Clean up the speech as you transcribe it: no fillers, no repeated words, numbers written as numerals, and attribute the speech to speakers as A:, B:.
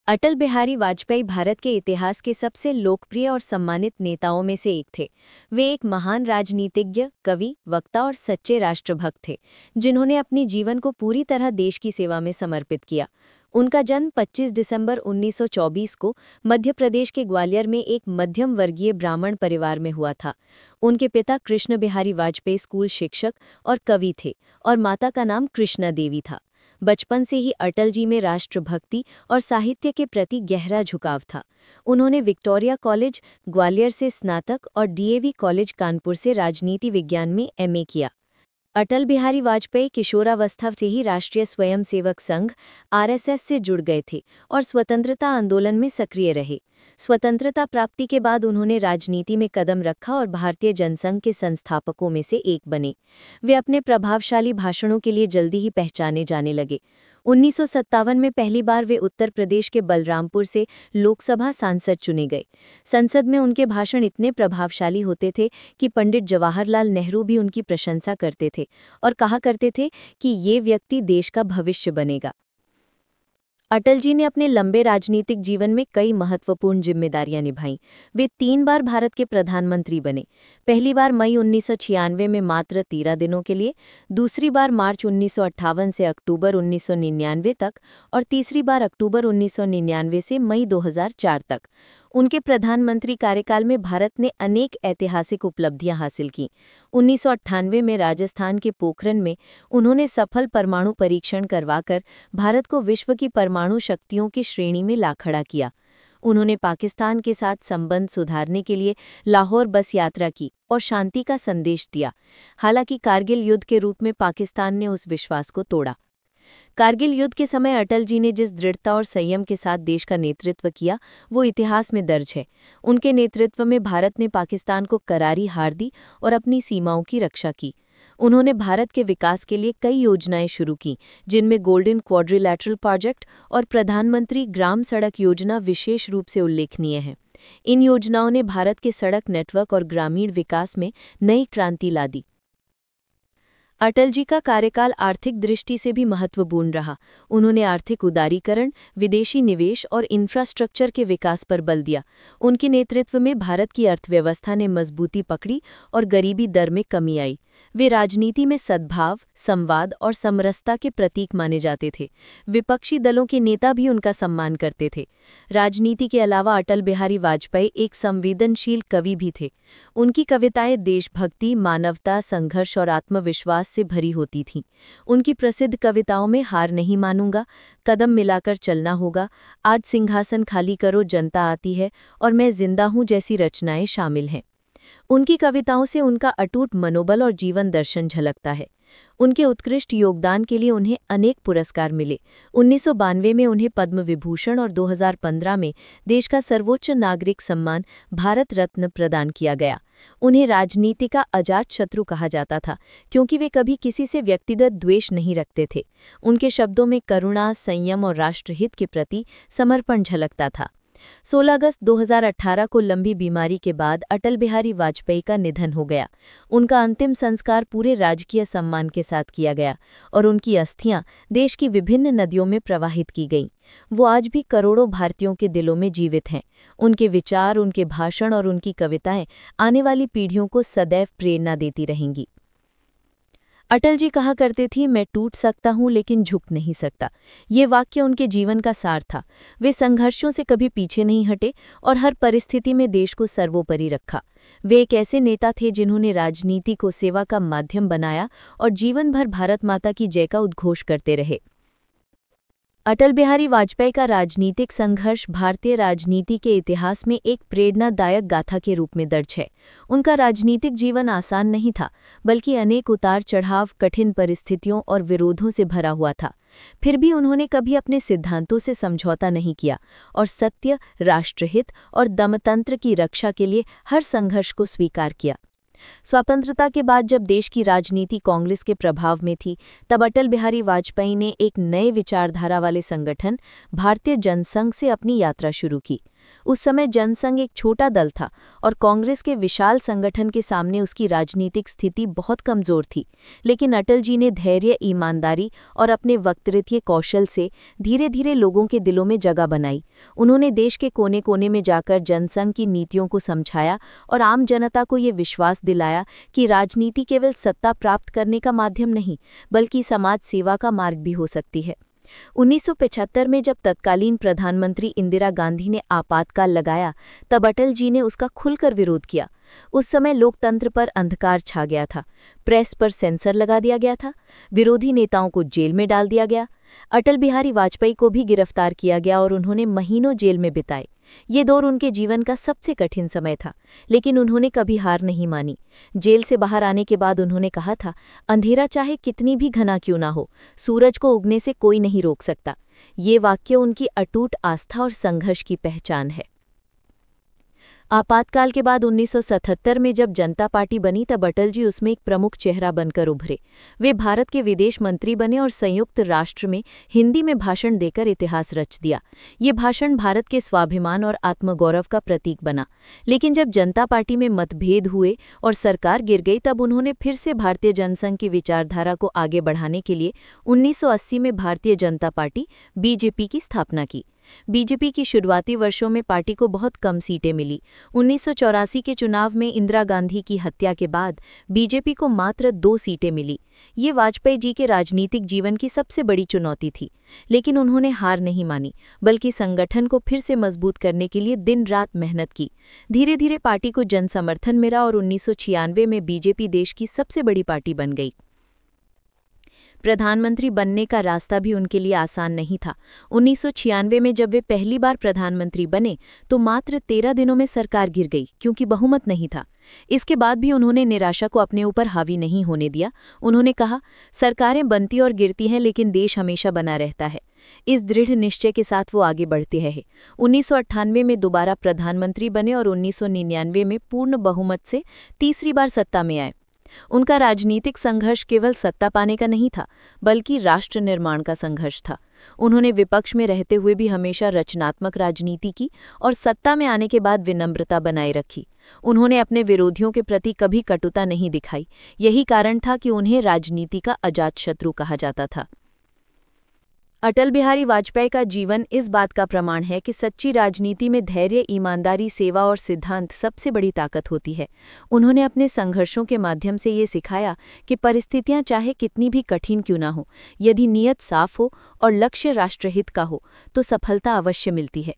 A: अटल बिहारी वाजपेयी भारत के इतिहास के सबसे लोकप्रिय और सम्मानित नेताओं में से एक थे। वे एक महान राजनीतिज्ञ, कवि, वक्ता और सच्चे राष्ट्रभक्त थे, जिन्होंने अपनी जीवन को पूरी तरह देश की सेवा में समर्पित किया। उनका जन्म 25 दिसंबर 1924 को मध्य प्रदेश के ग्वालियर में एक मध्यम वर्गीय ब्राह्मण परिवार में हुआ था। उनके पिता कृष्ण बिहारी वाजपेयी स्कूल शिक्षक और कवि थे और माता का नाम कृष्णा देवी था। बचपन से ही अटल जी में राष्ट्रभक्ति और साहित्य के प्रति गहरा झुकाव था। उन्होंने विक्टोरिया कॉलेज, ग्वालियर से स्नातक और डीएवी कॉलेज कानपुर से राजनीति विज्ञान में एमए किया। अटल बिहारी वाजपेयी किशोरावस्था से ही राष्ट्रीय स्वयंसेवक संघ आरएसएस से जुड़ गए थे और स्वतंत्रता आंदोलन में सक्रिय रहे। स्वतंत्रता प्राप्ति के बाद उन्होंने राजनीति में कदम रखा और भारतीय जनसंघ के संस्थापकों में से एक बने। वे अपने प्रभावशाली भाषणों के लिए जल्दी ही पहचाने जाने लगे। 1957 में पहली बार वे उत्तर प्रदेश के बलरामपुर से लोकसभा सांसद चुने गए। संसद में उनके भाषण इतने प्रभावशाली होते थे कि पंडित जवाहरलाल नेहरू भी उनकी प्रशंसा करते थे और कहा करते थे कि ये व्यक्ति देश का भविष्य बनेगा। अटल जी ने अपने लंबे राजनीतिक जीवन में कई महत्वपूर्ण जिम्मेदारियां निभाईं। वे 3 बार भारत के प्रधानमंत्री बने। पहली बार मई 1996 में मात्र 13 दिनों के लिए, दूसरी बार मार्च 1958 से अक्टूबर 1999 तक और तीसरी बार अक्टूबर 1999 से मई 2004 तक। उनके प्रधानमंत्री कार्यकाल में भारत ने अनेक ऐतिहासिक उपलब्धियां हासिल कीं। 1998 में राजस्थान के पोखरण में उन्होंने सफल परमाणु परीक्षण करवाकर भारत को विश्व की परमाणु शक्तियों की श्रेणी में ला खड़ा किया। उन्होंने पाकिस्तान के साथ संबंध सुधारने के लिए लाहौर बस यात्रा की और शांति का संदेश दिया। हालांकि कारगिल युद्ध के रूप में पाकिस्तान ने उस विश्वास को तोड़ा। कारगिल युद्ध के समय अटल जी ने जिस दृढ़ता और संयम के साथ देश का नेतृत्व किया, वो इतिहास में दर्ज है। उनके नेतृत्व में भारत ने पाकिस्तान को करारी हार दी और अपनी सीमाओं की रक्षा की। उन्होंने भारत के विकास के लिए कई योजनाएं शुरू की, जिनमें गोल्डन क्वाड्रिलैटरल प्रोजेक्ट और प्रधानमंत्री ग्राम सड़क योजना विशेष रूप से उल्लेखनीय है। इन योजनाओं ने भारत के सड़क नेटवर्क और ग्रामीण विकास में नई क्रांति ला दी। अटल जी का कार्यकाल आर्थिक दृष्टि से भी महत्वपूर्ण रहा। उन्होंने आर्थिक उदारीकरण, विदेशी निवेश और इंफ्रास्ट्रक्चर के विकास पर बल दिया। उनके नेतृत्व में भारत की अर्थव्यवस्था ने मजबूती पकड़ी और गरीबी दर में कमी आई। वे राजनीति में सद्भाव, संवाद और समरसता के प्रतीक माने जाते थे। विपक्षी दलों के नेता भी उनका सम्मान करते थे। राजनीति के अलावा अटल बिहारी वाजपेयी एक संवेदनशील कवि भी थे। उनकी कविताएं देशभक्ति, मानवता, संघर्ष और आत्मविश्वास से भरी होती थीं। उनकी प्रसिद्ध कविताओं में हार नहीं मानूंगा, कदम मिलाकर चलना होगा, आज सिंहासन खाली करो जनता आती है और मैं जिंदा हूं जैसी रचनाएं शामिल हैं। उनकी कविताओं से उनका अटूट मनोबल और जीवन दर्शन झलकता है। उनके उत्कृष्ट योगदान के लिए उन्हें अनेक पुरस्कार मिले। 1992 में उन्हें पद्म विभूषण और 2015 में देश का सर्वोच्च नागरिक सम्मान भारत रत्न प्रदान किया गया। उन्हें राजनीति का अजात शत्रु कहा जाता था, क्योंकि वे कभी किसी से व्यक्तिगत द्वेष नहीं रखते थे। उनके शब्दों में करुणा, संयम और राष्ट्रहित के प्रति समर्पण झलकता था। 16 अगस्त 2018 को लंबी बीमारी के बाद अटल बिहारी वाजपेयी का निधन हो गया। उनका अंतिम संस्कार पूरे राजकीय सम्मान के साथ किया गया और उनकी अस्थियां देश की विभिन्न नदियों में प्रवाहित की गईं। वो आज भी करोड़ों भारतीयों के दिलों में जीवित हैं। उनके विचार, उनके भाषण और उनकी कविताएं आने वाली पीढ़ियों को सदैव प्रेरणा देती रहेंगी। अटल जी कहा करते थी, मैं टूट सकता हूं लेकिन झुक नहीं सकता। ये वाक्य उनके जीवन का सार था। वे संघर्षों से कभी पीछे नहीं हटे और हर परिस्थिति में देश को सर्वोपरि रखा। वे एक ऐसे नेता थे जिन्होंने राजनीति को सेवा का माध्यम बनाया और जीवन भर भारत माता की जय का उद्घोष करते रहे। अटल बिहारी वाजपेयी का राजनीतिक संघर्ष भारतीय राजनीति के इतिहास में एक प्रेरणादायक गाथा के रूप में दर्ज है। उनका राजनीतिक जीवन आसान नहीं था, बल्कि अनेक उतार चढ़ाव, कठिन परिस्थितियों और विरोधों से भरा हुआ था। फिर भी उन्होंने कभी अपने सिद्धांतों से समझौता नहीं किया और सत्य, राष्ट्रहित और दमतंत्र की रक्षा के लिए हर संघर्ष को स्वीकार किया। स्वतंत्रता के बाद जब देश की राजनीति कांग्रेस के प्रभाव में थी, तब अटल बिहारी वाजपेयी ने एक नए विचारधारा वाले संगठन भारतीय जनसंघ से अपनी यात्रा शुरू की। उस समय जनसंघ एक छोटा दल था और कांग्रेस के विशाल संगठन के सामने उसकी राजनीतिक स्थिति बहुत कमजोर थी। लेकिन अटल जी ने धैर्य, ईमानदारी और अपने वक्तृत्व कौशल से धीरे धीरे लोगों के दिलों में जगह बनाई। उन्होंने देश के कोने कोने में जाकर जनसंघ की नीतियों को समझाया और आम जनता को ये विश्वास दिलाया कि राजनीति केवल सत्ता प्राप्त करने का माध्यम नहीं, बल्कि समाज सेवा का मार्ग भी हो सकती है। 1975 में जब तत्कालीन प्रधानमंत्री इंदिरा गांधी ने आपातकाल लगाया, तब अटल जी ने उसका खुलकर विरोध किया। उस समय लोकतंत्र पर अंधकार छा गया था, प्रेस पर सेंसर लगा दिया गया था, विरोधी नेताओं को जेल में डाल दिया गया। अटल बिहारी वाजपेयी को भी गिरफ्तार किया गया और उन्होंने महीनों जेल में बिताए। ये दौर उनके जीवन का सबसे कठिन समय था, लेकिन उन्होंने कभी हार नहीं मानी। जेल से बाहर आने के बाद उन्होंने कहा था, अंधेरा चाहे कितनी भी घना क्यों ना हो, सूरज को उगने से कोई नहीं रोक सकता। ये वाक्य उनकी अटूट आस्था और संघर्ष की पहचान है। आपातकाल के बाद 1977 में जब जनता पार्टी बनी, तब अटल जी उसमें एक प्रमुख चेहरा बनकर उभरे। वे भारत के विदेश मंत्री बने और संयुक्त राष्ट्र में हिंदी में भाषण देकर इतिहास रच दिया। ये भाषण भारत के स्वाभिमान और आत्मगौरव का प्रतीक बना। लेकिन जब जनता पार्टी में मतभेद हुए और सरकार गिर गई, तब उन्होंने फिर से भारतीय जनसंघ की विचारधारा को आगे बढ़ाने के लिए 1980 में भारतीय जनता पार्टी बीजेपी की स्थापना की। बीजेपी की शुरुआती वर्षों में पार्टी को बहुत कम सीटें मिली। 1984 के चुनाव में इंदिरा गांधी की हत्या के बाद बीजेपी को मात्र 2 सीटें मिली। ये वाजपेयी जी के राजनीतिक जीवन की सबसे बड़ी चुनौती थी। लेकिन उन्होंने हार नहीं मानी, बल्कि संगठन को फिर से मजबूत करने के लिए दिन रात मेहनत की। धीरे धीरे पार्टी को जन समर्थन मिला और 1996 में बीजेपी देश की सबसे बड़ी पार्टी बन गई। प्रधानमंत्री बनने का रास्ता भी उनके लिए आसान नहीं था। 1996 में जब वे पहली बार प्रधानमंत्री बने, तो मात्र 13 दिनों में सरकार गिर गई, क्योंकि बहुमत नहीं था। इसके बाद भी उन्होंने निराशा को अपने ऊपर हावी नहीं होने दिया। उन्होंने कहा, सरकारें बनती और गिरती हैं, लेकिन देश हमेशा बना रहता है। इस दृढ़ निश्चय के साथ वो आगे बढ़ते रहे। 1998 में दोबारा प्रधानमंत्री बने और 1999 में पूर्ण बहुमत से तीसरी बार सत्ता में आए। उनका राजनीतिक संघर्ष केवल सत्ता पाने का नहीं था, बल्कि राष्ट्र निर्माण का संघर्ष था। उन्होंने विपक्ष में रहते हुए भी हमेशा रचनात्मक राजनीति की और सत्ता में आने के बाद विनम्रता बनाए रखी। उन्होंने अपने विरोधियों के प्रति कभी कटुता नहीं दिखाई। यही कारण था कि उन्हें राजनीति का अजातशत्रु कहा जाता था। अटल बिहारी वाजपेयी का जीवन इस बात का प्रमाण है कि सच्ची राजनीति में धैर्य, ईमानदारी, सेवा और सिद्धांत सबसे बड़ी ताकत होती है। उन्होंने अपने संघर्षों के माध्यम से ये सिखाया कि परिस्थितियां चाहे कितनी भी कठिन क्यों ना हो, यदि नीयत साफ हो और लक्ष्य राष्ट्रहित का हो, तो सफलता अवश्य मिलती है।